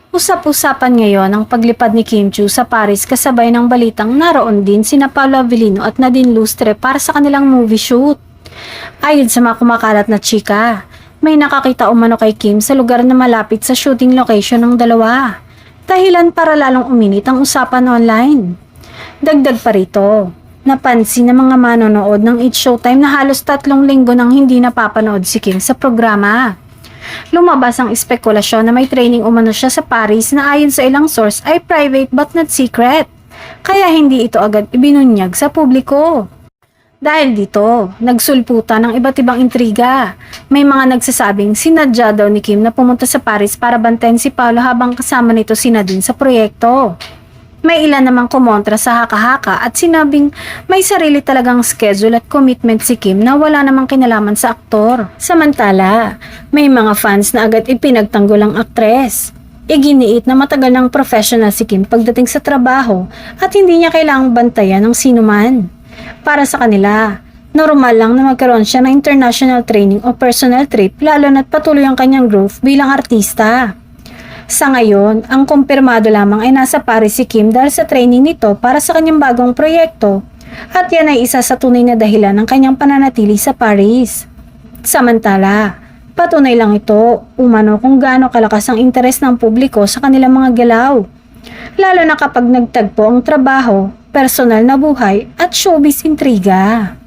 Usap-usapan ngayon ang paglipad ni Kim Chiu sa Paris kasabay ng balitang naroon din sina Paolo Avellino at Nadine Lustre para sa kanilang movie shoot. Ayon sa mga kumakalat na chika, may nakakita umano kay Kim sa lugar na malapit sa shooting location ng dalawa. Dahilan para lalong uminit ang usapan online. Dagdag pa rito, napansin ng mga manonood ng It's Showtime na halos 3 linggo nang hindi napapanood si Kim sa programa. Lumabas ang espekulasyon na may training umano siya sa Paris na ayon sa ilang source ay private but not secret. Kaya hindi ito agad ibinunyag sa publiko. Dahil dito, nagsulputan ng iba't ibang intriga. May mga nagsasabing sinadya daw ni Kim na pumunta sa Paris para bantayan si Paolo habang kasama nito si Nadine sa proyekto. May ilan namang kumontra sa haka-haka at sinabing may sarili talagang schedule at commitment si Kim na wala namang kinalaman sa aktor. Samantala, may mga fans na agad ipinagtanggol ang aktres. Iginiit na matagal ng professional si Kim pagdating sa trabaho at hindi niya kailangang bantayan ng sinuman. Para sa kanila, normal lang na magkaroon siya ng international training o personal trip lalo na't patuloy ang kanyang growth bilang artista. Sa ngayon, ang kumpirmado lamang ay nasa Paris si Kim dahil sa training nito para sa kanyang bagong proyekto at yan ay isa sa tunay na dahilan ng kanyang pananatili sa Paris. Samantala, patunay lang ito umano kung gaano kalakas ang interes ng publiko sa kanilang mga galaw. Lalo na kapag nagtagpo ang trabaho, personal na buhay at showbiz intriga.